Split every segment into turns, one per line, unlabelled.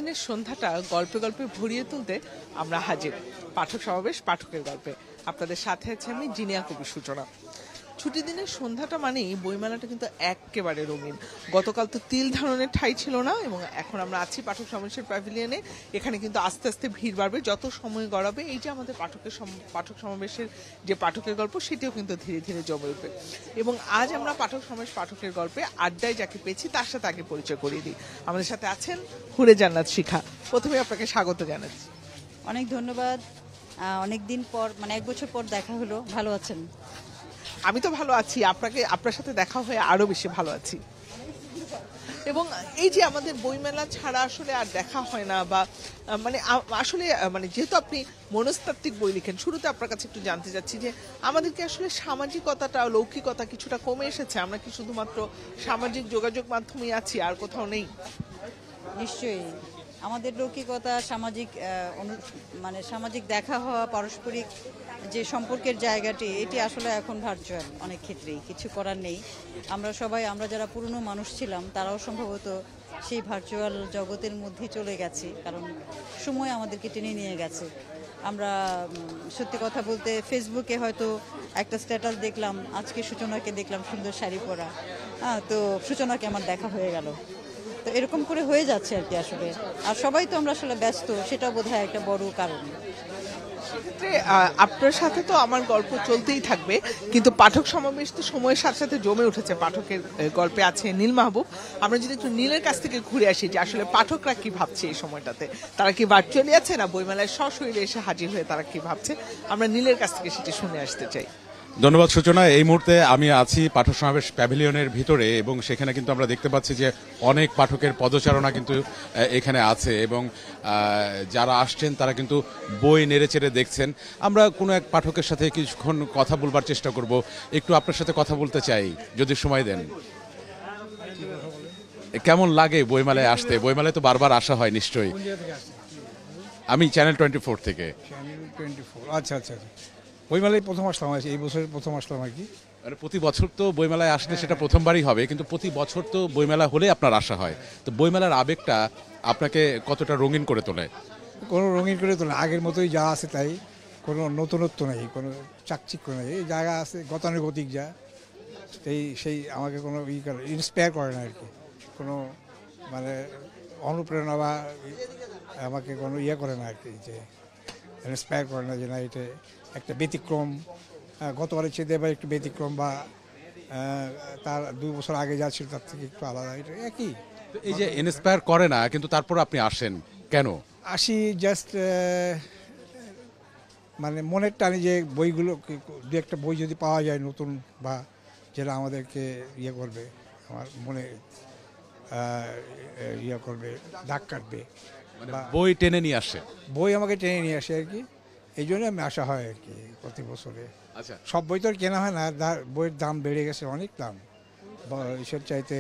দিনের সন্ধ্যাটা গল্পে গল্পে ভরিয়ে তুলতে আমরা হাজির। পাঠক সমাবেশ, পাঠকের গল্পে আপনাদের সাথে আছে আমি জিনিয়া কবি সূচনা। ছুটি দিনের সন্ধ্যাটা মানেই বইমেলাটা কিন্তু একেবারে রঙিন। গতকাল তো তিল ধারণের ঠাঁই ছিল না, এবং এখন আমরা আছি পাঠক সমাবেশের প্যাভিলিয়নে। এখানে কিন্তু আস্তে আস্তে ভিড় বাড়বে, যত সময় গড়াবে এই যে আমাদের পাঠক সমাবেশের যে পাঠকের গল্প, সেটিও কিন্তু ধীরে ধীরে জমে উঠবে। এবং আজ আমরা পাঠক সমাবেশ পাঠকের গল্পে আড্ডায় যাকে পেয়েছি তার সাথে আগে পরিচয় করিয়ে দিই। আমাদের সাথে আছেন হুরে জান্নাত শিখা। প্রথমে আপনাকে স্বাগত জানাচ্ছি।
অনেক ধন্যবাদ। অনেক দিন পর, মানে 1 বছর পর দেখা হলো। ভালো আছেন?
আমি তো ভালো আছি, আপনার সাথে দেখা হয়ে আরো বেশি ভালো আছি। এবং এই যে আমাদের বইমেলা ছাড়া আসলে আর দেখা হয় না, বা আসলে যেহেতু আপনি মনস্তাত্ত্বিক বই লিখেন, শুরুতে আপনার কাছে একটু জানতে চাচ্ছি যে আমাদেরকে আসলে সামাজিকতাটা, লৌকিকতা কিছুটা কমে এসেছে? আমরা কি শুধুমাত্র সামাজিক যোগাযোগ মাধ্যমেই আছি, আর কোথাও নেই?
নিশ্চয়ই আমাদের লৌকিকতা, সামাজিক সামাজিক দেখা হওয়া, পারস্পরিক যে সম্পর্কের জায়গাটি, এটি আসলে এখন ভার্চুয়াল। অনেক ক্ষেত্রেই কিছু করার নেই। আমরা যারা পুরনো মানুষ ছিলাম, তারাও সম্ভবত সেই ভার্চুয়াল জগতের মধ্যেই চলে গেছি, কারণ সময় আমাদেরকে টেনে নিয়ে গেছে। আমরা সত্যি কথা বলতে ফেসবুকে হয়তো একটা স্ট্যাটাস দেখলাম, আজকে সূচনাকে দেখলাম সুন্দর শাড়ি পরা, তো সূচনাকে আমার দেখা হয়ে গেল। তো এরকম করে হয়ে যাচ্ছে আর কি আসলে। আর সবাই তো আমরা আসলে ব্যস্ত, সেটা বোধহয় একটা বড় কারণ।
সেক্ষেত্রে আপনার সাথে তো আমার গল্প চলতেই থাকবে, কিন্তু পাঠক সমাবেশ তো সময়ের সাথে সাথে জমে উঠেছে। পাঠকের গল্পে আছে নীল মাহবুব। আমরা যদি একটু নীলের কাছ থেকে ঘুরে আসি, যে আসলে পাঠকরা কি ভাবছে এই সময়টাতে, তারা কি ভার্চুয়ালি আছে, না বইমেলায় সশরীরে এসে হাজির হয়ে তারা কি ভাবছে, আমরা নীলের কাছ থেকে সেটি শুনে আসতে চাই।
ধন্যবাদ সূচনা। এই মুহূর্তে আমি আছি পাঠক সমাবেশ প্যাভিলিয়নের ভিতরে, এবং সেখানে কিন্তু আমরা দেখতে পাচ্ছি যে অনেক পাঠকের পদচারণা কিন্তু এখানে আছে, এবং যারা আসছেন তারা কিন্তু বই নেড়েচেড়ে দেখছেন। আমরা কোনো এক পাঠকের সাথে কিছুক্ষণ কথা বলবার চেষ্টা করব। একটু আপনার সাথে কথা বলতে চাই, যদি সময় দেন। কেমন লাগে বইমেলায় আসতে? বইমেলায় তো বারবার আসা হয় নিশ্চয়ই। আমি চ্যানেল 24 থেকে।
আচ্ছা আচ্ছা, বইমেলায় প্রথম আসলাম, এই বছরের প্রথম আসলাম আর কি।
মানে প্রতি বছর তো বইমেলায় আসলে সেটা প্রথমবারই হবে, কিন্তু প্রতি বছর তো বইমেলা হলে আপনার আসা হয়। তো বইমেলার আবেগটা আপনাকে কতটা রঙিন করে তোলে?
কোনো রঙিন করে তোলে, আগের মতোই যা আছে তাই, কোনো নতুনত্ব নেই, কোনো চাকচিক্য নেই। এই জায়গা আছে গতানুগতিক যা, সেই আমাকে কোনো ইন্সপায়ার করে না আর কি। কোনো অনুপ্রেরণা বা আমাকে কোনো করে না আর কি, যে ইন্সপায়ার করে না যে না এটা একটা ব্যতিক্রম। গতবারের চেয়ে এবার একটু ব্যতিক্রম, বা তার 2 বছর আগে যা ছিল তার থেকে একটু আলাদা, এটা একই।
এই যে ইন্সপায়ার করে না, কিন্তু তারপর আপনি আসেন কেন?
আসি জাস্ট মনের টানে, যে বইগুলো 2-একটা বই যদি পাওয়া যায় নতুন, বা যেটা আমাদেরকে করবে, আমার মনে করবে, দাগ কাটবে,
বই টেনে নিয়ে আসে।
বই আমাকে টেনে নিয়ে আসে আর কি। এই জন্য আমি আসা হয় আর কি প্রতি বছরে।
আচ্ছা,
সব বই তো আর কেনা হয় না, বইয়ের দাম বেড়ে গেছে, অনেক দাম। এসব চাইতে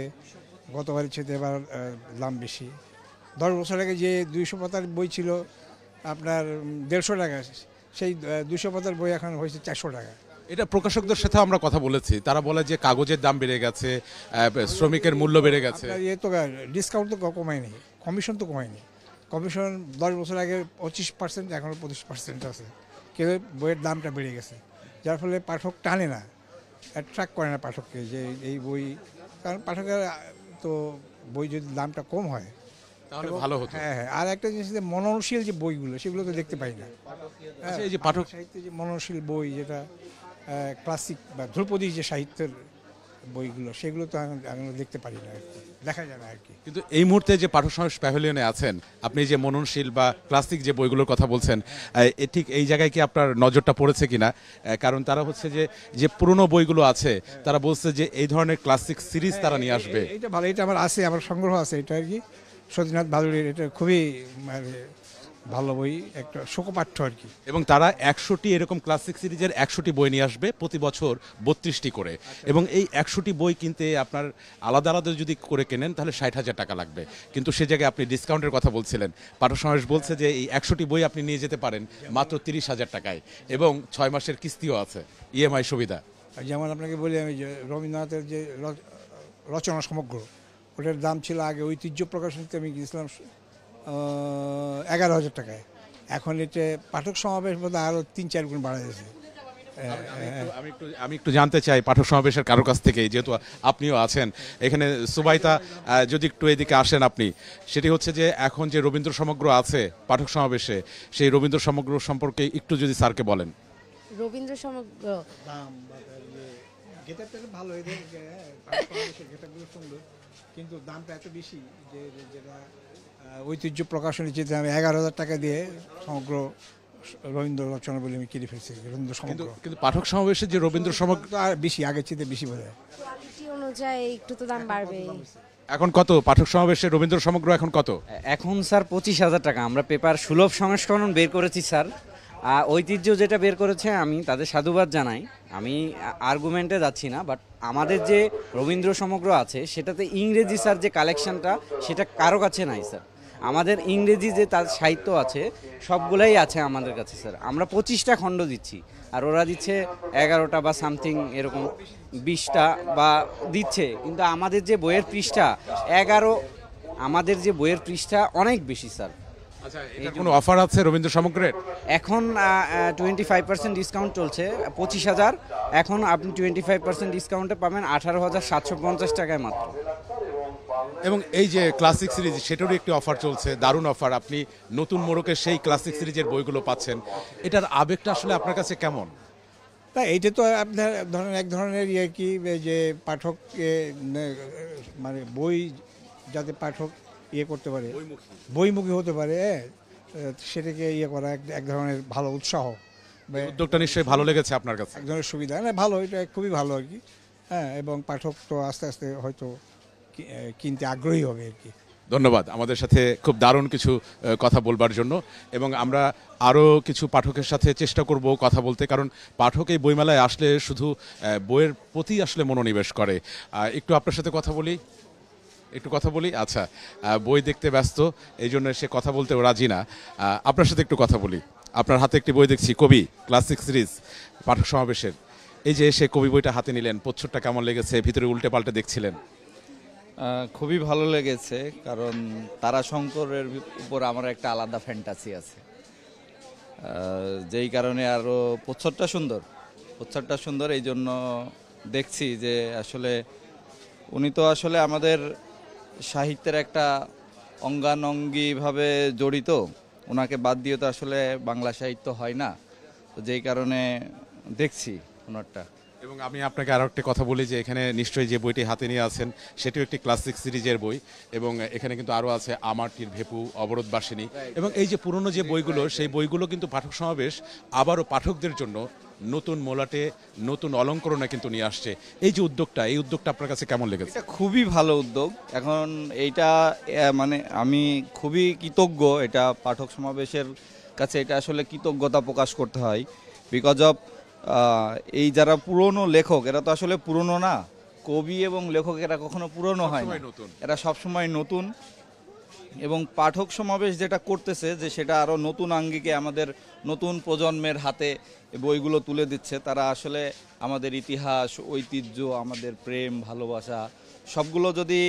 গতবারের চাইতে এবার দাম বেশি। 10 বছর আগে যে 200 পাতার বই ছিল আপনার 150 টাকা, সেই 200 পাতার বই এখন হয়েছে 400 টাকা।
এটা প্রকাশকদের সাথে আমরা কথা বলেছি, তারা বলে যে কাগজের দাম বেড়ে গেছে, শ্রমিকের মূল্য বেড়ে গেছে।
তো ডিসকাউন্ট তো কমায়নি, কমিশন তো কমায়নি। কমিশন 10 বছর আগে 25%, এখনও 25% আছে। কিন্তু বইয়ের দামটা বেড়ে গেছে, যার ফলে পাঠক টানে না, অ্যাট্রাক্ট করে না পাঠককে যে এই বই। কারণ পাঠকের তো বই যদি দামটা কম হয়
তাহলে ভালো হতো।
হ্যাঁ, আর একটা জিনিস, যে মননশীল যে বইগুলো, সেগুলো তো দেখতে পাই না।
এই যে পাঠক
সাহিত্যে যে মননশীল বই, যেটা ক্লাসিক বা ধ্রুপদী যে সাহিত্যের বইগুলো, সেগুলো তো আমি দেখতে পারি না আর কি, দেখা যায় না আর কি।
কিন্তু এই মুহূর্তে যে পাঠক সমাবেশ প্যাভিলিয়নে আছেন, আপনি যে মননশীল বা ক্লাসিক যে বইগুলোর কথা বলছেন, ঠিক এই জায়গায় কি আপনার নজরটা পড়েছে কিনা? কারণ তারা হচ্ছে যে পুরনো বইগুলো আছে, তারা বলছে যে এই ধরনের ক্লাসিক সিরিজ তারা নিয়ে আসবে।
এটা ভালো, এটা আমার আছে, আমার সংগ্রহ আছে এটা আর কি। সতীনাথ ভাদুড়ির এটা খুবই ভালো বই, একটা শোকপাঠ্য আর কি।
এবং তারা 100টি এরকম ক্লাসিক সিরিজের 100টি বই নিয়ে আসবে, প্রতি বছর 32টি করে। এবং এই 100টি বই কিনতে আপনার আলাদা আলাদা যদি করে কেনেন তাহলে 60,000 টাকা লাগবে। কিন্তু সে জায়গায় আপনি ডিসকাউন্টের কথা বলছিলেন। পাঠক সমাবেশ বলছে যে এই 100টি বই আপনি নিয়ে যেতে পারেন মাত্র 30,000 টাকায়, এবং 6 মাসের কিস্তিও আছে, EMI সুবিধা।
যেমন আপনাকে বলি আমি, যে রবীন্দ্রনাথের যে রচনা সমগ্র, ওটার দাম ছিল আগে ঐতিহ্য প্রকাশনীতে আমি গিয়েছিলাম 11,000 টাকায়। এখন এটা পাঠক সমাবেশ বোধহয় আরও 3-4 গুণ বাড়া গেছে।
আমি একটু জানতে চাই পাঠক সমাবেশের কারোর কাছ থেকে, যেহেতু আপনিও আছেন এখানে সুবাইতা, যদি একটু এদিকে আসেন আপনি, সেটি হচ্ছে যে এখন যে রবীন্দ্র সমগ্র আছে পাঠক সমাবেশে, সেই রবীন্দ্র সমগ্র সম্পর্কে একটু যদি স্যারকে বলেন।
রবীন্দ্র সমগ্র
দাম বা তার গেটআপটা ভালো, এদের পাঠক সমাবেশের গেটআপগুলো সুন্দর, কিন্তু দামটা এত বেশি যে যেটা ঐতিহ্য প্রকাশনী যে আমি 11,000 টাকা দিয়ে সমগ্র রবীন্দ্র রচনা বলে আমি কিনে ফেলছি। রবীন্দ্র সমগ্র
কিন্তু পাঠক সমাবেশে যে রবীন্দ্র সমগ্র
তো আর বেশি, আগের চেয়ে বেশি বোধ হয়।
কোয়ালিটি অনুযায়ী একটু তো দাম বাড়বে।
এখন কত পাঠক সমাবেশে রবীন্দ্র সমগ্র এখন কত?
এখন স্যার 25,000 টাকা। আমরা পেপার সুলভ সংস্করণ বের করেছি স্যার। ঐতিহ্য যেটা বের করেছে আমি তাদের সাধুবাদ জানাই, আমি আর্গুমেন্টে যাচ্ছি না, বাট আমাদের যে রবীন্দ্র সমগ্র আছে সেটাতে ইংরেজি স্যার যে কালেকশনটা সেটা কারো কাছে নাই স্যার। আমাদের ইংরেজি যে তার সাহিত্য আছে সবগুলাই আছে আমাদের কাছে স্যার। আমরা 25টা খণ্ড দিচ্ছি আর ওরা দিচ্ছে 11টা বা সামথিং এরকম 20টা বা দিচ্ছে, কিন্তু আমাদের যে বইয়ের পৃষ্ঠা 11, আমাদের যে বইয়ের পৃষ্ঠা অনেক বেশি স্যার।
আচ্ছা, এটার কোনো অফার আছে রবীন্দ্র সমগ্রের?
এখন 25% ডিসকাউন্ট চলছে, 25,000। এখন আপনি 25% ডিসকাউন্টে পাবেন 18,750 টাকায় মাত্র।
এবং এই যে ক্লাসিক সিরিজ সেটারও একটি অফার চলছে, দারুণ অফার। আপনি নতুন মোড়কের সেই ক্লাসিক সিরিজের বইগুলো পাচ্ছেন। এটার আবেগটা আসলে আপনার কাছে কেমন?
তা এইটা তো আপনার ধরেন এক ধরনের ইয়ে কি যে পাঠক মানে বই যাতে পাঠক ইয়ে করতে পারে, বইমুখী হতে পারে, সেটাকে ইয়ে করা এক ধরনের ভালো উৎসাহ।
উদ্যোগটা নিশ্চয়ই ভালো লেগেছে আপনার কাছে?
এক ধরনের সুবিধা, না ভালো, এটা খুবই ভালো আর কি। হ্যাঁ, এবং পাঠক তো আস্তে আস্তে হয়তো কিনতে আগ্রহী হবে আর কি।
ধন্যবাদ আমাদের সাথে খুব দারুণ কিছু কথা বলবার জন্য, এবং আমরা আরও কিছু পাঠকের সাথে চেষ্টা করব কথা বলতে, কারণ পাঠক এই বইমেলায় আসলে শুধু বইয়ের প্রতি আসলে মনোনিবেশ করে। একটু আপনার সাথে কথা বলি। আচ্ছা, বই দেখতে ব্যস্ত, এই জন্য সে কথা বলতেও রাজি না। আপনার সাথে একটু কথা বলি। আপনার হাতে একটি বই দেখছি, কবি ক্লাসিক সিরিজ পাঠক সমাবেশের। এই যে সে কবি বইটা হাতে নিলেন, প্রচ্ছদটা কেমন লেগেছে? ভিতরে উল্টে পাল্টে দেখছিলেন।
খুবই ভালো লেগেছে, কারণ তারাশঙ্করের উপর আমার একটা আলাদা ফ্যান্টাসি আছে, যেই কারণে আরও প্রচ্ছদটা সুন্দর। এই জন্য দেখছি যে আসলে উনি তো আসলে আমাদের সাহিত্যের একটা অঙ্গানঙ্গিভাবে জড়িত, ওনাকে বাদ দিয়ে তো আসলে বাংলা সাহিত্য হয় না, তো যেই কারণে দেখছি ওনারটা।
এবং আমি আপনাকে আরও একটা কথা বলি যে এখানে নিশ্চয়ই যে বইটি হাতে নিয়ে আছেন সেটিও একটি ক্লাসিক সিরিজের বই, এবং এখানে কিন্তু আরও আছে আমারটির ভেপু, অবরোধবাসিনী, এবং এই যে পুরনো যে বইগুলো, সেই বইগুলো কিন্তু পাঠক সমাবেশ আবারও পাঠকদের জন্য নতুন মোলাটে, নতুন অলঙ্করণে কিন্তু নিয়ে আসছে। এই যে উদ্যোগটা আপনার কাছে কেমন লেগেছে?
এটা খুবই ভালো উদ্যোগ। এখন এইটা মানে আমি খুবই কৃতজ্ঞ, এটা পাঠক সমাবেশের কাছে এটা আসলে কৃতজ্ঞতা প্রকাশ করতে হয়, বিকজ অফ এই যারা পুরনো লেখক এরা তো আসলে পুরনো না, কবি এবং লেখক এরা কখনো পুরনো হয় না, এরা সবসময় নতুন। এবং পাঠক সমাবেশ যেটা করতেছে যে সেটা আরও নতুন আঙ্গিকে আমাদের নতুন প্রজন্মের হাতে বইগুলো তুলে দিচ্ছে। তারা আসলে আমাদের ইতিহাস, ঐতিহ্য, আমাদের প্রেম, ভালোবাসা সবগুলো যদি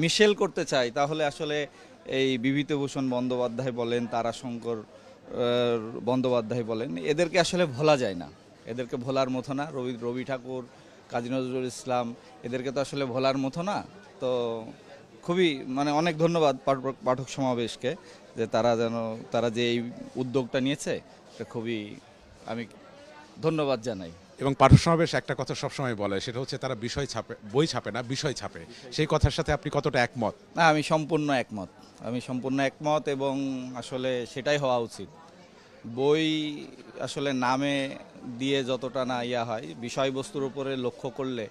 মিশেল করতে চায়, তাহলে আসলে এই বিভূতিভূষণ বন্দ্যোপাধ্যায় বলেন, তারাশঙ্কর বন্দ্যোপাধ্যায় বলেন, এদেরকে আসলে ভোলা যায় না, এদেরকে ভোলার মতো না। রবি ঠাকুর, কাজী নজরুল ইসলাম, এদেরকে তো আসলে ভোলার মতো না। তো খুবই মানে অনেক ধন্যবাদ পাঠক সমাবেশকে, যে তারা যে এই উদ্যোগটা নিয়েছে, এটা খুবই আমি ধন্যবাদ জানাই।
এবং পাঠক সমাবেশ একটা কথা সবসময় বলে, সেটা হচ্ছে তারা বই ছাপে না, বিষয় ছাপে। সেই কথার সাথে আপনি কতটা একমত?
না, আমি সম্পূর্ণ একমত, এবং আসলে সেটাই হওয়া উচিত। বই আসলে নামে দিয়ে যতটা না হয়, বিষয়বস্তুর উপরে লক্ষ্য করলে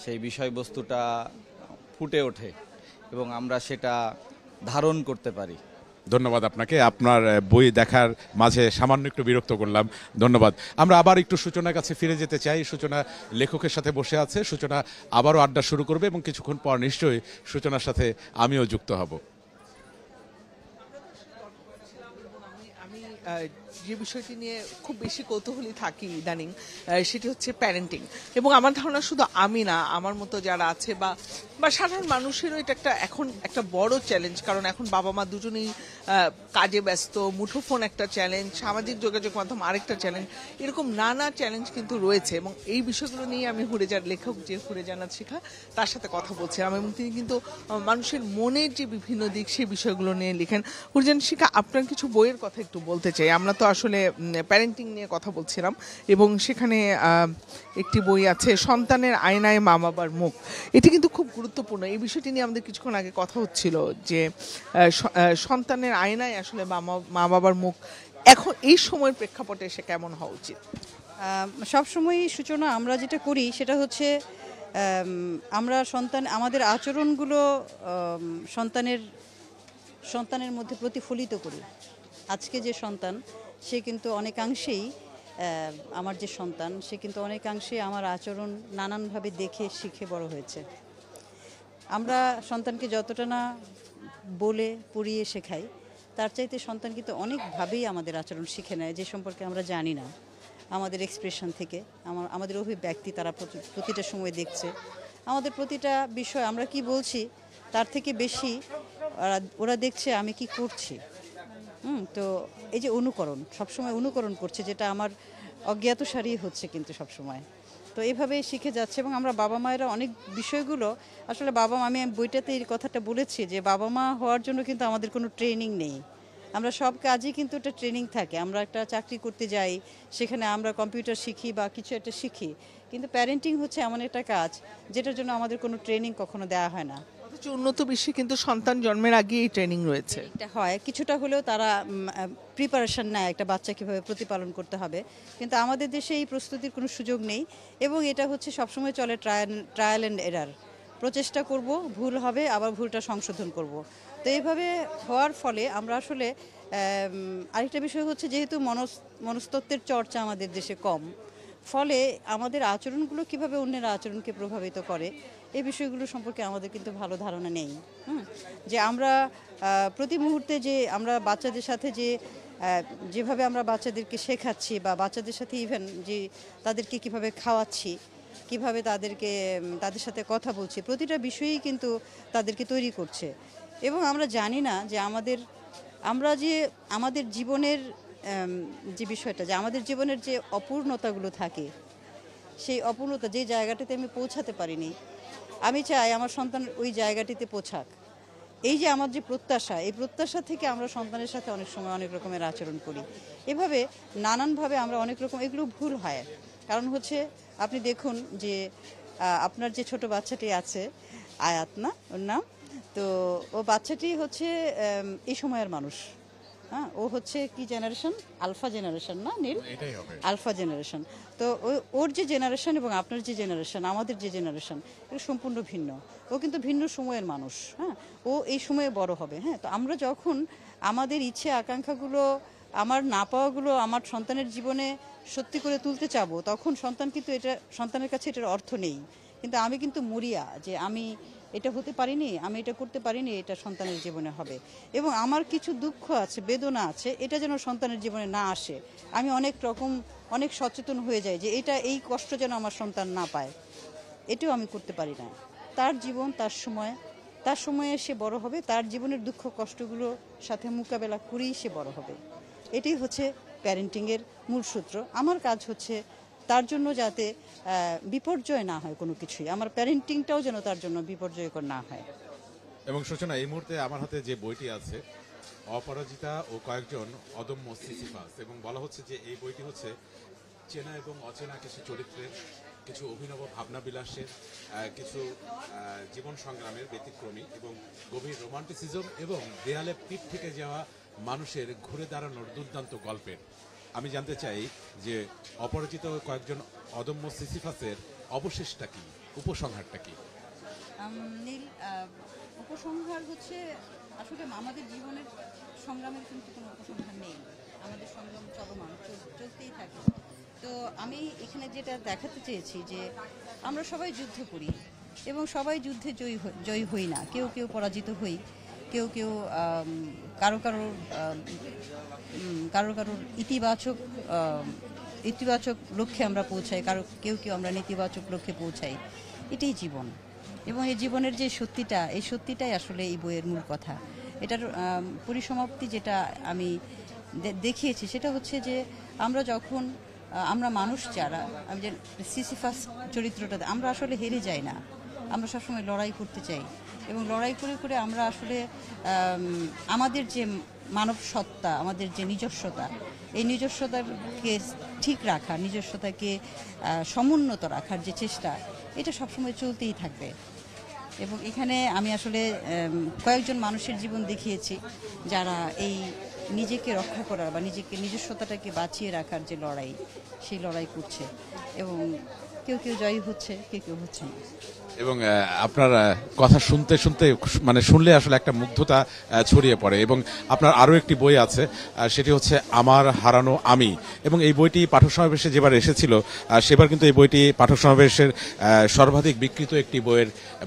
সেই বিষয়বস্তুটা ফুটে ওঠে এবং আমরা সেটা ধারণ করতে পারি।
ধন্যবাদ আপনাকে, আপনার বই দেখার মাঝে সামান্য একটু বিরক্ত করলাম, ধন্যবাদ। আমরা আবার একটু সূচনার কাছে ফিরে যেতে চাই। সূচনা লেখকের সাথে বসে আছে, সূচনা আবারও আড্ডা শুরু করবে এবং কিছুক্ষণ পর নিশ্চয়ই সূচনার সাথে আমিও যুক্ত হব।
আমি যে বিষয়টি নিয়ে খুব বেশি কৌতূহলী থাকি ইদানিং, সেটি হচ্ছে প্যারেন্টিং। এবং আমার ধারণা শুধু আমি না, আমার মতো যারা আছে বা বা সাধারণ মানুষেরও এটা এখন একটা বড় চ্যালেঞ্জ। কারণ এখন বাবা মা দুজনেই কাজে ব্যস্ত, মুঠোফোন একটা চ্যালেঞ্জ, সামাজিক যোগাযোগ মাধ্যম আরেকটা চ্যালেঞ্জ, এরকম নানা চ্যালেঞ্জ কিন্তু রয়েছে। এবং এই বিষয়গুলো নিয়ে আমি হুরেজার লেখক যে হুরেজানাত শিখা, তার সাথে কথা বলছিলাম এবং তিনি কিন্তু মানুষের মনের যে বিভিন্ন দিক সেই বিষয়গুলো নিয়ে লিখেন। হুরেজান শিখা, আপনার কিছু বইয়ের কথা একটু বলতে চাই। আমরা তো আসলে প্যারেন্টিং নিয়ে কথা বলছিলাম এবং সেখানে একটি বই আছে সন্তানের আয়নায় মা বাবার মুখ। এটি কিন্তু খুব গুরুত্বপূর্ণ। এই বিষয়টি নিয়ে আমাদের কিছুক্ষণ আগে কথা হচ্ছিল যে সন্তানের আয়নায় আসলে মা বাবার মুখ এখন এই সময়ের প্রেক্ষাপটে এসে কেমন হওয়া উচিত?
সবসময়ই সূচনা আমরা যেটা করি সেটা হচ্ছে আমরা আমাদের আচরণগুলো সন্তানের মধ্যে প্রতিফলিত করি। আজকে যে সন্তান সে কিন্তু অনেকাংশেই আমার যে সন্তান সে কিন্তু অনেকাংশেই আমার আচরণ নানানভাবে দেখে শিখে বড় হয়েছে। আমরা সন্তানকে যতটা না বলে পড়িয়ে শেখাই, তার চাইতে সন্তান কিন্তু অনেকভাবেই আমাদের আচরণ শিখে নেয়, যে সম্পর্কে আমরা জানি না। আমাদের এক্সপ্রেশন থেকে আমাদের অভিব্যক্তি তারা প্রতিটা সময় দেখছে, আমাদের প্রতিটা বিষয় আমরা কি বলছি তার থেকে বেশি ওরা দেখছে আমি কি করছি। তো এই যে অনুকরণ, সবসময় অনুকরণ করছে, যেটা আমার অজ্ঞাতসারই হচ্ছে কিন্তু সবসময়। তো এইভাবেই শিখে যাচ্ছে। এবং আমরা বাবা মায়েরা অনেক বিষয়গুলো আসলে আমি বইটাতে এই কথাটা বলেছি যে বাবা মা হওয়ার জন্য কিন্তু আমাদের কোনো ট্রেনিং নেই। আমরা সব কাজই কিন্তু একটা ট্রেনিং থাকে। আমরা একটা চাকরি করতে যাই, সেখানে আমরা কম্পিউটার শিখি বা কিছু একটা শিখি, কিন্তু প্যারেন্টিং হচ্ছে এমন একটা কাজ যেটার জন্য আমাদের কোনো ট্রেনিং কখনো দেওয়া হয় না।
অথচ উন্নত বিশ্বে কিন্তু সন্তান জন্মের আগে এই ট্রেনিং রয়েছে।
এটা হয় কিছুটা হলেও, তারা প্রিপারেশন নেয় একটা বাচ্চা কীভাবে প্রতিপালন করতে হবে, কিন্তু আমাদের দেশে এই প্রস্তুতির কোনো সুযোগ নেই। এবং এটা হচ্ছে সবসময় চলে ট্রায়াল অ্যান্ড এরার। প্রচেষ্টা করব, ভুল হবে, আবার ভুলটা সংশোধন করব। তো এইভাবে হওয়ার ফলে আমরা আসলে আরেকটা বিষয় হচ্ছে, যেহেতু মনস্তত্ত্বের চর্চা আমাদের দেশে কম, ফলে আমাদের আচরণগুলো কিভাবে অন্যের আচরণকে প্রভাবিত করে এই বিষয়গুলো সম্পর্কে আমাদের কিন্তু ভালো ধারণা নেই। যে আমরা প্রতি মুহূর্তে যে আমরা বাচ্চাদের সাথে যেভাবে আমরা বাচ্চাদেরকে শেখাচ্ছি বা বাচ্চাদের সাথে ইভেন যে তাদেরকে কিভাবে খাওয়াচ্ছি, কিভাবে তাদের সাথে কথা বলছি, প্রতিটা বিষয়েই কিন্তু তাদেরকে তৈরি করছে। এবং আমরা জানি না যে আমাদের জীবনের যে বিষয়টা, যে আমাদের জীবনের যে অপূর্ণতাগুলো থাকে, সেই অপূর্ণতা যে জায়গাটিতে আমি পৌঁছাতে পারিনি, আমি চাই আমার সন্তান ওই জায়গাটিতে পৌঁছাক। এই যে আমার যে প্রত্যাশা, এই প্রত্যাশা থেকে আমরা সন্তানের সাথে অনেক সময় অনেক রকমের আচরণ করি। এভাবে নানানভাবে আমরা অনেক রকম, এগুলো ভুল হয়। কারণ হচ্ছে আপনি দেখুন যে আপনার যে ছোট বাচ্চাটি আছে, আয়াত না ওর নাম, তো ও বাচ্চাটি হচ্ছে এই সময়ের মানুষ। হ্যাঁ, ও হচ্ছে কি জেনারেশন, আলফা জেনারেশন না নীল? Alpha generation. তো ওর যে জেনারেশন এবং আপনার যে জেনারেশন, আমাদের যে জেনারেশন, এটা সম্পূর্ণ ভিন্ন। ও কিন্তু ভিন্ন সময়ের মানুষ। হ্যাঁ, ও এই সময়ে বড় হবে। হ্যাঁ, তো আমরা যখন আমাদের ইচ্ছে আকাঙ্ক্ষাগুলো, আমার না পাওয়াগুলো আমার সন্তানের জীবনে সত্যি করে তুলতে চাবো, তখন সন্তানের কাছে এটার অর্থ নেই। কিন্তু আমি কিন্তু মরিয়া যে আমি এটা হতে পারিনি, আমি এটা করতে পারিনি, এটা সন্তানের জীবনে হবে। এবং আমার কিছু দুঃখ আছে, বেদনা আছে, এটা যেন সন্তানের জীবনে না আসে। আমি অনেক সচেতন হয়ে যাই যে এই কষ্ট যেন আমার সন্তান না পায়। এটাও আমি করতে পারি না। তার জীবন, তার সময়ে সে বড় হবে, তার জীবনের দুঃখ কষ্টগুলোর সাথে মোকাবেলা করেই সে বড় হবে। এটাই হচ্ছে প্যারেন্টিংয়ের মূল সূত্র। আমার কাজ হচ্ছে তার জন্য যাতে বিপর্যয় না হয় কোনো কিছুই, আমার প্যারেন্টিংটাও যেন তার জন্য বিপর্যয়কর না হয়।
এবং সূচনা, এই মুহূর্তে আমার হাতে যে বইটি আছে, অপরাজিতা ও কয়েকজন অদম্য সিসিফাস, এবং বলা হচ্ছে যে এই বইটি হচ্ছে চেনা এবং অচেনা কিছু চরিত্রের, কিছু অভিনব ভাবনা বিলাসের, কিছু জীবন সংগ্রামের ব্যতিক্রমী এবং গভীর রোমান্টিসিজম এবং দেয়ালে পিঠ থেকে যাওয়া মানুষের ঘুরে দাঁড়ানোর দুর্দান্ত গল্পের। আমি জানতে চাই যে অপরাজিত কয়েকজন অদম্য সিসিফাসের অবশেষটা কি, উপসংহারটা কি?
নীল, উপসংহার হচ্ছে আসলে আমাদের জীবনের সংগ্রামের কিন্তু কোনো উপসংহার নেই। আমাদের সংগ্রাম চলমান, চলতেই থাকে। তো আমি এখানে যেটা দেখাতে চেয়েছি যে আমরা সবাই যুদ্ধ করি এবং সবাই যুদ্ধে জয়ী হই না, কেউ পরাজিত হই। কেউ কেউ কারো কারোর কারোর কারোর ইতিবাচক লক্ষ্যে আমরা পৌঁছাই, কেউ কেউ আমরা নেতিবাচক লক্ষ্যে পৌঁছাই। এটাই জীবন, এবং এই জীবনের যে সত্যিটা, এই সত্যিটাই আসলে এই বইয়ের মূল কথা। এটার পরিসমাপ্তি যেটা আমি দেখিয়েছি সেটা হচ্ছে যে আমরা যখন আমরা মানুষ যারা, আমি যে সিসিফাস চরিত্রটা, আমরা আসলে হেরে যাই না, আমরা সবসময় লড়াই করতে চাই, এবং লড়াই করে করে আমরা আসলে আমাদের যে মানব সত্তা, আমাদের যে নিজস্বতা, এই নিজস্বতাকে ঠিক রাখা, নিজস্বতাকে সমুন্নত রাখার যে চেষ্টা, এটা সবসময় চলতেই থাকবে। এবং এখানে আমি আসলে কয়েকজন মানুষের জীবন দেখিয়েছি যারা এই নিজেকে রক্ষা করার বা নিজস্বতাটাকে বাঁচিয়ে রাখার যে লড়াই, সেই লড়াই করছে, এবং কেউ কেউ জয়ী হচ্ছে, কেউ কেউ হচ্ছে না।
এবং আপনার কথা শুনতে শুনতে মানে শুনলে আসলে একটা মুগ্ধতা ছড়িয়ে পড়ে। এবং আপনার আরও একটি বই আছে, সেটি হচ্ছে আমার হারানো আমি, এবং এই বইটি পাঠক সমাবেশে যেবার এসেছিল সেবার কিন্তু এই বইটি পাঠক সমাবেশের সর্বাধিক বিক্রিত একটি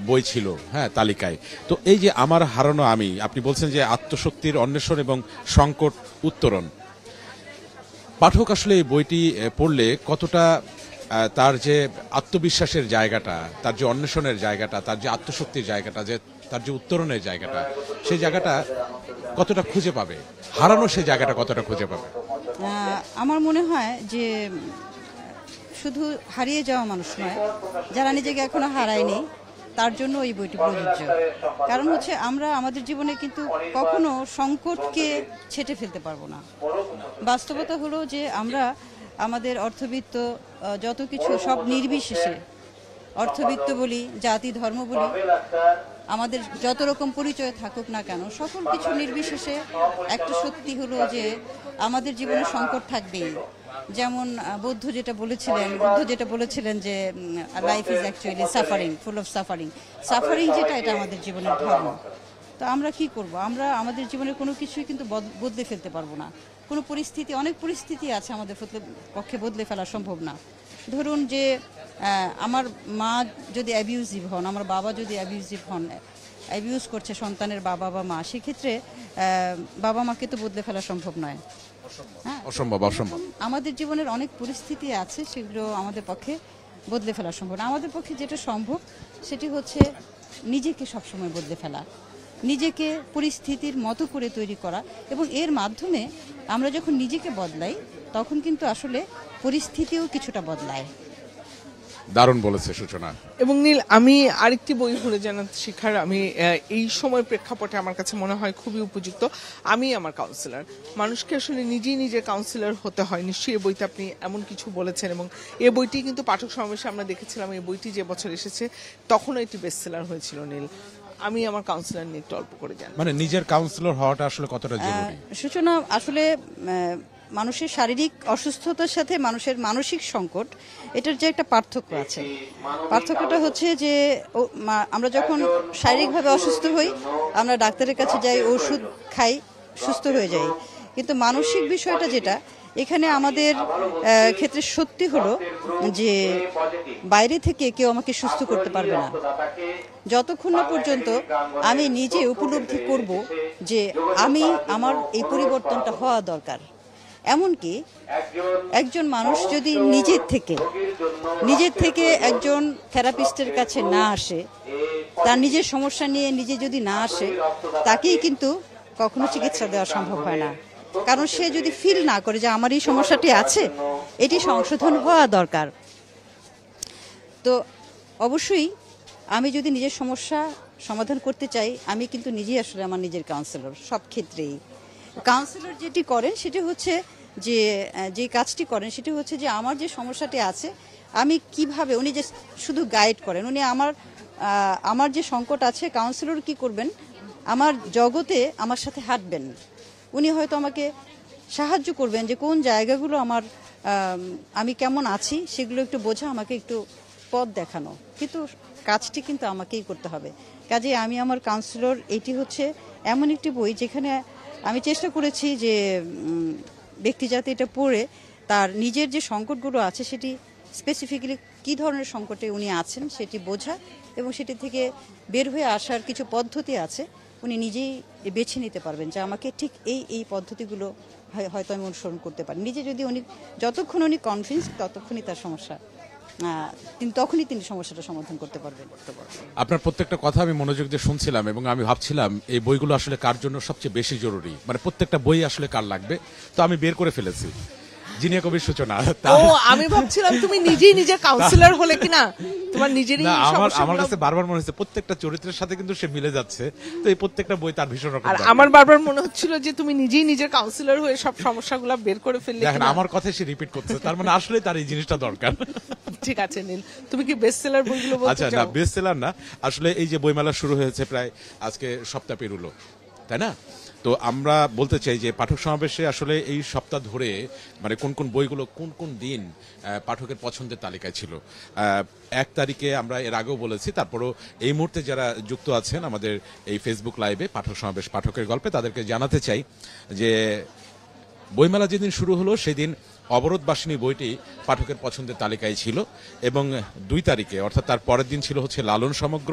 বই ছিল, হ্যাঁ, তালিকায়। তো এই যে আমার হারানো আমি, আপনি বলছেন যে আত্মশক্তির অন্বেষণ এবং সংকট উত্তরণ, পাঠক আসলে এই বইটি পড়লে কতটা তার যে আত্মবিশ্বাসের জায়গাটা, তার যে অন্বেষণের জায়গাটা, তার যে আত্মশক্তির জায়গাটা, যে তার যে উত্তরণের জায়গাটা, সেই জায়গাটা কতটা খুঁজে পাবে, হারানো সেই জায়গাটা কতটা খুঁজে পাবে?
আমার মনে হয় যে শুধু হারিয়ে যাওয়া মানুষ নয়, যারা নিজেকে এখনো হারায়নি তার জন্য এই বইটি প্রযোজ্য। কারণ হচ্ছে আমরা আমাদের জীবনে কিন্তু কখনো সংকটকে ছেঁটে ফেলতে পারবো না। বাস্তবতা হলো যে আমরা আমাদের অর্থবিত্ত যত কিছু সব নির্বিশেষে, অর্থবিত্ত বলি, জাতি ধর্ম বলি, আমাদের যত রকম পরিচয় থাকুক না কেন, সকল কিছু নির্বিশেষে একটা সত্যি হলো যে আমাদের জীবনে সংকট থাকবেই। যেমন বুদ্ধ যেটা বলেছিলেন যে life is actually suffering, full of suffering যেটা, এটা আমাদের জীবনের ধর্ম। তো আমরা কি করব? আমরা আমাদের জীবনের কোনো কিছুই কিন্তু বদলে ফেলতে পারবো না। কোনো পরিস্থিতি, অনেক পরিস্থিতি আছে আমাদের পক্ষে বদলে ফেলা সম্ভব না। ধরুন যে আমার মা যদি অ্যাবিউজিভ হন, আমার বাবা যদি অ্যাবিউজিভ হন, অ্যাবিউজ করছে সন্তানের বাবা বা মা, সেক্ষেত্রে বাবা মাকে তো বদলে ফেলা সম্ভব নয়। হ্যাঁ,
অসম্ভব।
আমাদের জীবনের অনেক পরিস্থিতি আছে, সেগুলো আমাদের পক্ষে বদলে ফেলা সম্ভব না। আমাদের পক্ষে যেটা সম্ভব সেটি হচ্ছে নিজেকে সবসময় বদলে ফেলা, নিজেকে পরিস্থিতির মতো করে তৈরি করা, এবং এর মাধ্যমে আমরা যখন নিজেকে বদলাই তখন কিন্তু আসলে পরিস্থিতিও কিছুটা বদলায়।
দারুণ বলেছে সূচনা।
এবং নীল, আমি আরেকটি বই হলে জানাত শিখার, আমি এই সময় প্রেক্ষাপটে আমার কাছে মনে হয় খুবই উপযুক্ত, আমি আমার কাউন্সিলর। মানুষকে আসলে নিজেই নিজের কাউন্সিলর হতে হয়। নিশ্চয়ই এই বইতে আপনি এমন কিছু বলেছেন, এবং এই বইটি কিন্তু পাঠক সমাবেশে আমরা দেখেছিলাম, এই বইটি যে বছর এসেছে তখনও এটি বেস্টসেলার হয়েছিল। নীল, আমি আমার কাউন্সিলর নিয়ে একটু অল্প করে জানি,
মানে নিজের কাউন্সিলর হওয়াটা আসলে কতটা জরুরি?
সূচনা, আসলে মানুষের শারীরিক অসুস্থতার সাথে মানুষের মানসিক সংকট, এটার যে একটা পার্থক্য আছে। পার্থক্যটা হচ্ছে যে আমরা যখন শারীরিকভাবে অসুস্থ হই আমরা ডাক্তারের কাছে যাই, ওষুধ খাই, সুস্থ হয়ে যাই। কিন্তু মানসিক বিষয়টা যেটা, এখানে আমাদের ক্ষেত্রে সত্যি হলো যে বাইরে থেকে কেউ আমাকে সুস্থ করতে পারবে না, যতক্ষণ না পর্যন্ত আমি নিজে উপলব্ধি করব যে আমার এই পরিবর্তনটা হওয়া দরকার। এমনকি একজন মানুষ যদি নিজের থেকে একজন থেরাপিস্টের কাছে না আসে, তার নিজের সমস্যা নিয়ে নিজে যদি না আসে, তাকেই কিন্তু কখনো চিকিৎসা দেওয়া সম্ভব হয় না। কারণ সে যদি ফিল না করে যে আমার এই সমস্যাটি আছে, এটি সংশোধন হওয়া দরকার। তো অবশ্যই আমি যদি নিজের সমস্যা সমাধান করতে চাই, আমি কিন্তু নিজেই আসলে আমার নিজের কাউন্সিলর সব ক্ষেত্রেই। কাউন্সিলর যেটি করেন সেটি হচ্ছে যে কাজটি করেন সেটি হচ্ছে যে আমার যে সমস্যাটি আছে আমি কিভাবে, উনি যে শুধু গাইড করেন, উনি আমার যে সংকট আছে, কাউন্সিলর কি করবেন, আমার জগতে আমার সাথে হাঁটবেন। উনি হয়তো আমাকে সাহায্য করবেন যে কোন জায়গাগুলো আমি কেমন আছি সেগুলো একটু বোঝা, আমাকে একটু পথ দেখানো, কিন্তু কাজটি কিন্তু আমাকেই করতে হবে। কাজে আমি আমার কাউন্সিলর, এটি হচ্ছে এমন একটি বই যেখানে আমি চেষ্টা করেছি যে ব্যক্তি যাতে এটা পড়ে তার নিজের যে সংকটগুলো আছে সেটি স্পেসিফিক্যালি কী ধরনের সংকটে উনি আছেন সেটি বোঝা, এবং সেটি থেকে বের হয়ে আসার কিছু পদ্ধতি আছে উনি নিজেই বেছে নিতে পারবেন যে আমাকে ঠিক এই পদ্ধতিগুলো হয়তো আমি অনুসরণ করতে পারি। নিজে যদি উনি যতক্ষণ উনি কনফিডেন্স ততক্ষণই তার সমস্যা তখনই তিনি সমস্যাটা সমাধান করতে পারবেন।
আপনার প্রত্যেকটা কথা আমি মনোযোগ দিয়ে শুনছিলাম এবং আমি ভাবছিলাম এই বইগুলো আসলে কার জন্য সবচেয়ে বেশি জরুরি, মানে প্রত্যেকটা বই আসলে কার লাগবে। তো আমি বের করে ফেলেছি, জিনিয়া কবির সূচনা।
ও আমি ভাবছিলাম তুমি নিজেই নিজের কাউন্সিলর হলে কিনা, তোমার নিজেরই
না, আমার
সমস্যাগুলো-
কাছে বারবার মনে হচ্ছে প্রত্যেকটা চরিত্রের সাথে কিন্তু সে মিলে যাচ্ছে। তো এই প্রত্যেকটা বই তার ভীষণ রকম
আর
দরকার।
আমার বারবার মনে হচ্ছিল যে তুমি নিজেই নিজের কাউন্সিলর হয়ে সব সমস্যাগুলো বের করে ফেললে
দেখেন
কিনা।
আমার কথাই সে রিপিট করছে, তার মানে আসলে তার এই জিনিসটা দরকার।
ঠিক আছে নীল, তুমি কি বেস্ট সেলার বইগুলো
আচ্ছা,
বলতে
না
চাও?
বেস্ট সেলার না, আসলে এই যে বইমেলা শুরু হয়েছে প্রায় আজকে সপ্তাহ পেরুলো, তাই না? তো আমরা বলতে চাই যে পাঠক সমাবেশে আসলে এই সপ্তাহ ধরে মানে কোন কোন বইগুলো কোন কোন দিন পাঠকের পছন্দের তালিকায় ছিল। 1 তারিখে আমরা এর আগেও বলেছি, তারপরও এই মুহূর্তে যারা যুক্ত আছেন আমাদের এই ফেসবুক লাইভে পাঠক সমাবেশ পাঠকের গল্পে, তাদেরকে জানাতে চাই যে বইমেলা যেদিন শুরু হলো সেদিন অবরোধবাসিনী বইটি পাঠকের পছন্দের তালিকায় ছিল এবং 2 তারিখে অর্থাৎ তার পরের দিন ছিল হচ্ছে লালন সমগ্র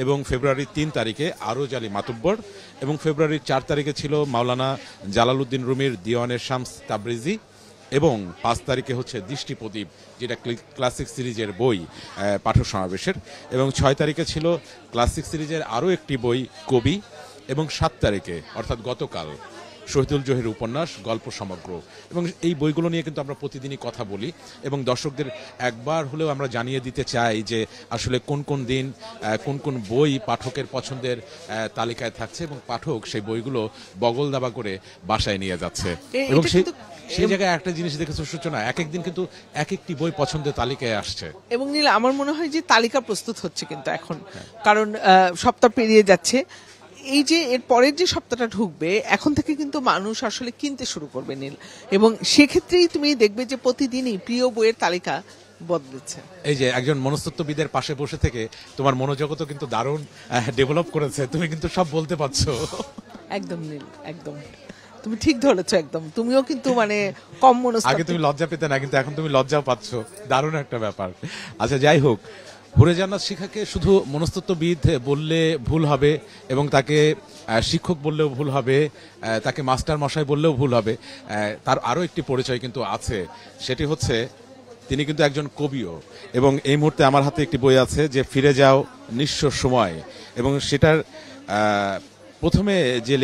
এবং ফেব্রুয়ারির 3 তারিখে আরজ আলী মাতুব্বর এবং ফেব্রুয়ারির 4 তারিখে ছিল মাওলানা জালালউদ্দিন রুমির দিওয়ানের শামস তাবরিজি এবং 5 তারিখে হচ্ছে দৃষ্টি প্রদীপ, যেটা ক্লাসিক সিরিজের বই পাঠক সমাবেশের, এবং 6 তারিখে ছিল ক্লাসিক সিরিজের আরও একটি বই কবি এবং 7 তারিখে অর্থাৎ গতকাল শহীদুল জহির উপন্যাস গল্প সমগ্র। এবং এই বইগুলো নিয়ে কিন্তু আমরা প্রতিদিনই কথা বলি এবং দর্শকদের একবার হলেও আমরা জানিয়ে দিতে চাই যে আসলে কোন কোন দিন কোন কোন বই পাঠকের পছন্দের তালিকায় থাকছে এবং পাঠক সেই বইগুলো বগল দাবা করে বাসায় নিয়ে যাচ্ছে। এবং সেই জায়গায় একটা জিনিস দেখেছো সূচনা, এক একদিন কিন্তু এক একটি বই পছন্দের তালিকায় আসছে।
এবং নীল আমার মনে হয় যে তালিকা প্রস্তুত হচ্ছে কিন্তু এখন, কারণ সপ্তাহ পেরিয়ে যাচ্ছে। এই যে এর পরের যে সপ্তাহটা ঢুকবে এখন থেকে কিন্তু মানুষ আসলে কিনতে শুরু করবে নীল, এবং সেক্ষেত্রেই তুমি দেখবে যে প্রতিদিনই প্রিয় বইয়ের তালিকা বদলেছে।
এই যে একজন মনস্তত্ত্ববিদের পাশে বসে থেকে তোমার মনোজগতও কিন্তু দারুণ ডেভেলপ করেছে, তুমি কিন্তু সব বলতে পারছো।
একদম নীল, একদম তুমি ঠিক ধরেছো, একদম তুমিও কিন্তু মানে কম
আগে
মনস্তাত্ত্বিক।
তুমি লজ্জা পেতে না, কিন্তু এখন তুমি লজ্জাও পাচ্ছ, দারুণ একটা ব্যাপার। আচ্ছা যাই হোক, হুরে জান্নাত শিখাকে শুধু মনস্তত্ত্ববিদ বললে ভুল হবে এবং তাকে শিক্ষক বললেও ভুল হবে, তাকে মাস্টার মশাই বললেও ভুল হবে। তার আরও একটি পরিচয় কিন্তু আছে, সেটি হচ্ছে তিনি কিন্তু একজন কবিও। এবং এই মুহূর্তে আমার হাতে একটি বই আছে যে ফিরে যাও নিঃস্ব সময়, এবং সেটার প্রথমে যে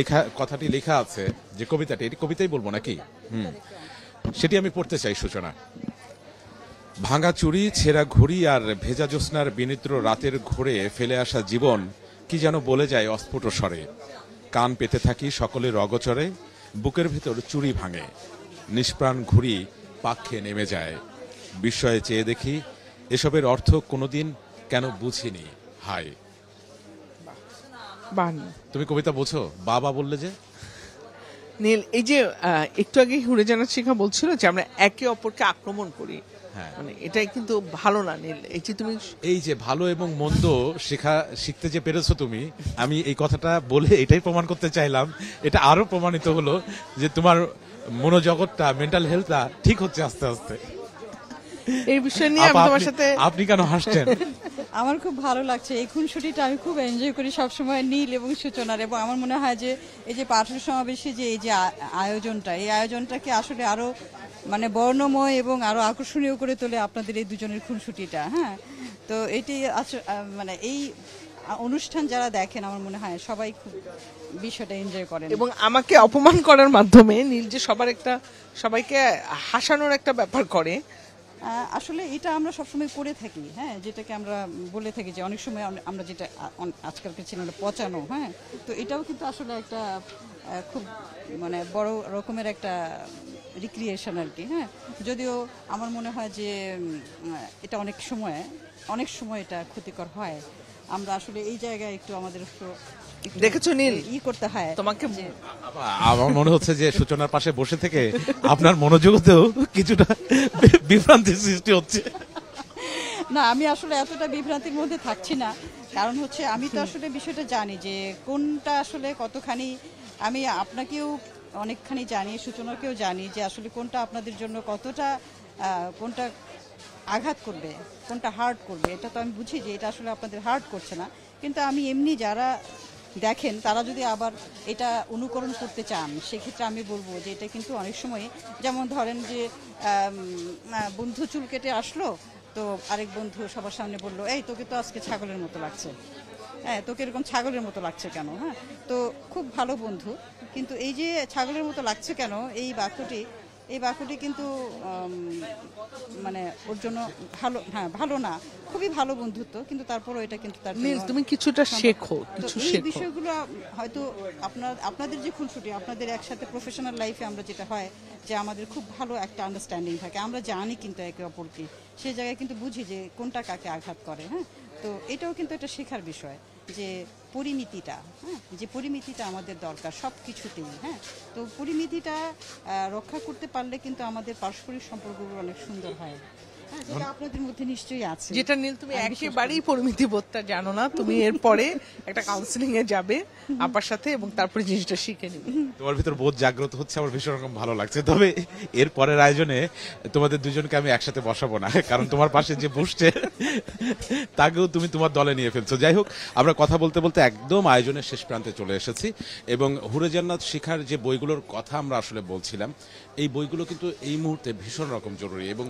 কথাটি লেখা আছে, যে কবিতাটি, এটি কবিতাই বলবো নাকি? সেটি আমি পড়তে চাই সূচনা। ভাঙা চুড়ি, ছেঁড়া ঘড়ি আর ভেজা জ্যোৎস্নার বিনিদ্র রাতের ঘোরে ফেলে আসা জীবন কি যেন বলে যায় অস্ফুট স্বরে। কান পেতে থাকি সকলের অগচরে, বুকের ভেতর চুড়ি ভাঙে, নিষ্প্রাণ ঘুড়ি পাক খেয়ে নেমে যায়। বিস্ময়ে চেয়ে দেখি এসবের অর্থ কোনোদিন কেন বুঝিনি। হায়,
বান
তুমি কবিতা বোঝো? বাবা বললে যে
নীল, এই যে একটু আগে হুরে জান্নাত শিখা বলছিল যে আমরা একে অপরকে আক্রমণ করি, মানে এটাই কিন্তু ভালো না নীল। এই যে তুমি
এই যে ভালো এবং মন্দ শিখতে যে পেরেছো তুমি, আমি এই কথাটা বলে এটাই প্রমাণ করতে চাইলাম। এটা আরো প্রমাণিত হলো যে তোমার মনোজগৎটা, মেন্টাল হেলথটা ঠিক হচ্ছে আস্তে আস্তে।
এই বিষয় নিয়ে আমি তোমার সাথে।
আপনি কেন হাসছেন?
আমার খুব ভালো লাগছে এই খুনসুটিটা, আমি খুব এনজয় করি সবসময় নীল এবং সূচনার। এবং আমার মনে হয় যে এই যে পাঠক সমাবেশে যে এই যে আয়োজনটা, এই আয়োজনটাকে আসলে আরো মানে বর্ণময় এবং আরো আকর্ষণীয় করে তোলে আপনাদের এই দুজনের খুনসুটিটা। হ্যাঁ, তো এটি মানে এই অনুষ্ঠান যারা দেখেন আমার মনে হয় সবাই খুব বিষয়টা এনজয় করেন।
এবং আমাকে অপমান করার মাধ্যমে নীল যে সবাইকে হাসানোর একটা ব্যাপার করে,
আসলে এটা আমরা সবসময় করে থাকি। হ্যাঁ, যেটাকে আমরা বলে থাকি যে অনেক সময় আমরা যেটা আজকালকার ছিল পচানো। হ্যাঁ, তো এটাও কিন্তু আসলে একটা খুব মানে বড় রকমের একটা রিক্রিয়েশন আর কি। হ্যাঁ, যদিও আমার মনে হয় যে এটা অনেক সময় এটা ক্ষতিকর হয়। আমরা আসলে এই জায়গায় একটু আমাদের
দেখেছো নীল
করতে হয়
তোমাকে।
আমার মনে হচ্ছে যে সূচনার পাশে বসে থেকে আপনার মনোযোগতেও কিছুটা বিভ্রান্তির সৃষ্টি হচ্ছে।
না, আমি আসলে এতটা বিভ্রান্তির মধ্যে থাকছি না, কারণ হচ্ছে আমি তো আসলে বিষয়টা জানি যে কোনটা আসলে কতখানি। আমি আপনাকেও অনেকখানি জানি, সূচনাকেও জানি যে আসলে কোনটা আপনাদের জন্য কতটা, কোনটা আঘাত করবে, কোনটা হার্ট করবে। এটা তো আমি বুঝি যে এটা আসলে আপনাদের হার্ট করছে না, কিন্তু আমি এমনি যারা দেখেন, তারা যদি আবার এটা অনুকরণ করতে চান, সেক্ষেত্রে আমি বলবো যে এটা কিন্তু অনেক সময়, যেমন ধরেন যে বন্ধু চুল কেটে আসলো, তো আরেক বন্ধু সবার সামনে বললো, এই তোকে তো আজকে ছাগলের মতো লাগছে, হ্যাঁ তোকে এরকম ছাগলের মতো লাগছে কেন? হ্যাঁ, তো খুব ভালো বন্ধু, কিন্তু এই যে ছাগলের মতো লাগছে কেন, এই বাক্যটি কিন্তু মানে ওর জন্য ভালো, হ্যাঁ ভালো না, খুবই ভালো বন্ধুত্ব, কিন্তু তারপরও এটা কিন্তু তার জন্য
নীল, তুমি কিছুটা শেখো,
তো
কিছু
এই
শেখো।
বিষয়গুলো হয়তো আপনাদের যে খুনসুটি, আপনাদের একসাথে প্রফেশনাল লাইফে আমরা যেটা হয় যে আমাদের খুব ভালো একটা আন্ডারস্ট্যান্ডিং থাকে, আমরা জানি কিন্তু একে অপরকে, সেই জায়গায় কিন্তু বুঝি যে কোনটা কাকে আঘাত করে। হ্যাঁ, তো এটাও কিন্তু একটা শেখার বিষয় যে পরিমিতিটা, হ্যাঁ যে পরিমিতিটা আমাদের দরকার সব কিছুতেই। হ্যাঁ, তো পরিমিতিটা রক্ষা করতে পারলে কিন্তু আমাদের পারস্পরিক সম্পর্কগুলো অনেক সুন্দর হয়। হ্যাঁ, যেটা আপনাদের মধ্যে নিশ্চয়ই আছে।
যেটা নীল তুমি
আমি বিশ্বাস
একেবারেই পরিমিতি বোধটা জানো না, তুমি এরপরে একটা কাউন্সিলিং এ যাবে আপার সাথে এবং তারপরে জিনিসটা শিখে নিবে।
তোমার ভিতর বোধ জাগ্রত হচ্ছে, আমার ভীষণ রকম ভালো লাগছে। তবে এর পরের আয়োজনে তোমাদের দুজনকে আমি একসাথে বসাবো না, কারণ তোমার পাশে যে বসছে তাকেও তুমি তোমার দলে নিয়ে ফেলছো। যাই হোক, আমরা কথা বলতে বলতে একদম আয়োজনের শেষ প্রান্তে চলে এসেছি এবং হুরে জান্নাত শিখার যে বইগুলোর কথা আমরা আসলে বলছিলাম, এই বইগুলো কিন্তু এই মুহূর্তে ভীষণ রকম জরুরি এবং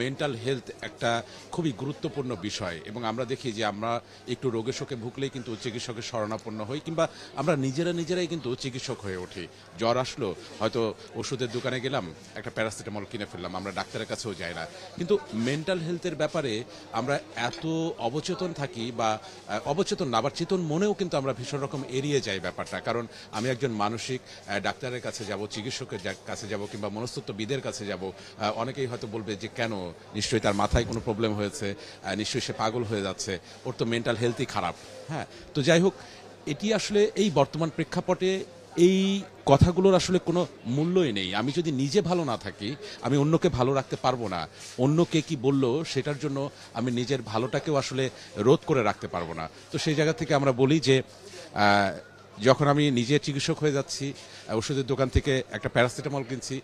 মেন্টাল হেলথ একটা খুবই গুরুত্বপূর্ণ বিষয়। এবং আমরা দেখি যে আমরা একটু রোগে শোকে ভুগলেই কিন্তু চিকিৎসকের শরণাপন্ন হই, কিংবা আমরা নিজেরাই কিন্তু চিকিৎসক হয়ে উঠি। জ্বর আসলো, হয়তো ওষুধের দোকানে গেলাম, একটা প্যারাসিটামল কিনে ফেললাম, আমরা ডাক্তারের কাছেও যাই না। কিন্তু মেন্টাল হেলথের ব্যাপারে আমরা এত অবচেতন থাকি, বা অবচেতন না, আবার চেতন মনেও কিন্তু আমরা ভীষণ রকম এড়িয়ে যাই ব্যাপারটা। কারণ আমি একজন মানসিক ডাক্তারের কাছে যাব, চিকিৎসকের কাছে যাব, কিংবা মনস্তত্ত্ববিদের কাছে যাব, অনেকেই হয়তো বলবে যে কেন, নিশ্চয়ই তার মাথায় কোনো প্রবলেম হয়েছে, নিশ্চয়ই সে পাগল হয়ে যাচ্ছে, ওর তো মেন্টাল হেলথই খারাপ। হ্যাঁ, তো যাই হোক, এটি আসলে এই বর্তমান প্রেক্ষাপটে এই কথাগুলোর আসলে কোনো মূল্যই নেই। আমি যদি নিজে ভালো না থাকি, আমি অন্যকে ভালো রাখতে পারবো না। অন্যকে কি বললো সেটার জন্য আমি নিজের ভালোটাকেও আসলে রোধ করে রাখতে পারবো না। তো সেই জায়গা থেকে আমরা বলি যে যখন আমি নিজে চিকিৎসক হয়ে যাচ্ছি, ওষুধের দোকান থেকে একটা প্যারাসিটামল কিনছি,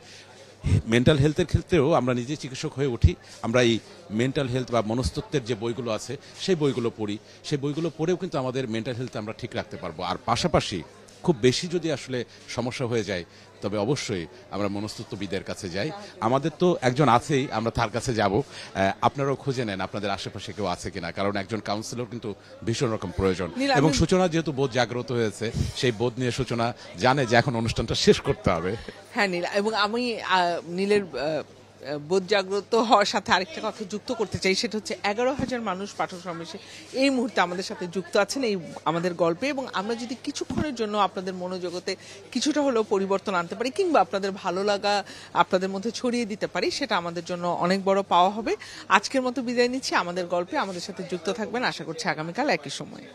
মেন্টাল হেলথের ক্ষেত্রেও আমরা নিজে চিকিৎসক হয়ে উঠি। আমরা এই মেন্টাল হেলথ বা মনস্তত্ত্বের যে বইগুলো আছে সেই বইগুলো পড়ি, সেই বইগুলো পড়েও কিন্তু আমাদের মেন্টাল হেলথ আমরা ঠিক রাখতে পারবো। আর পাশাপাশি খুব বেশি যদি আসলে সমস্যা হয়ে যায়, তবে অবশ্যই আমরা মনস্তত্ত্ববিদের কাছে যাই। আমাদের তো একজন আছেই, আমরা তার কাছে যাব। আপনারাও খুঁজে নেন আপনাদের আশেপাশে কেউ আছে কিনা, কারণ একজন কাউন্সিলর কিন্তু ভীষণ রকম প্রয়োজন। এবং সূচনা যেহেতু বোধ জাগ্রত হয়েছে, সেই বোধ নিয়ে সূচনা জানে যে এখন অনুষ্ঠানটা শেষ করতে হবে।
হ্যাঁ নীল, এবং আমি নীলের বোধ জাগ্রত হওয়ার সাথে আরেকটা কথা যুক্ত করতে চাই, সেটা হচ্ছে 11,000 মানুষ পাঠক সমাবেশে এই মুহূর্তে আমাদের সাথে যুক্ত আছেন এই আমাদের গল্পে। এবং আমরা যদি কিছুক্ষণের জন্য আপনাদের মনোজগতে কিছুটা হলেও পরিবর্তন আনতে পারি, কিংবা আপনাদের ভালো লাগা আপনাদের মধ্যে ছড়িয়ে দিতে পারি, সেটা আমাদের জন্য অনেক বড় পাওয়া হবে। আজকের মতো বিদায় নিচ্ছি। আমাদের গল্পে আমাদের সাথে যুক্ত থাকবেন, আশা করছি আগামীকাল একই সময়ে।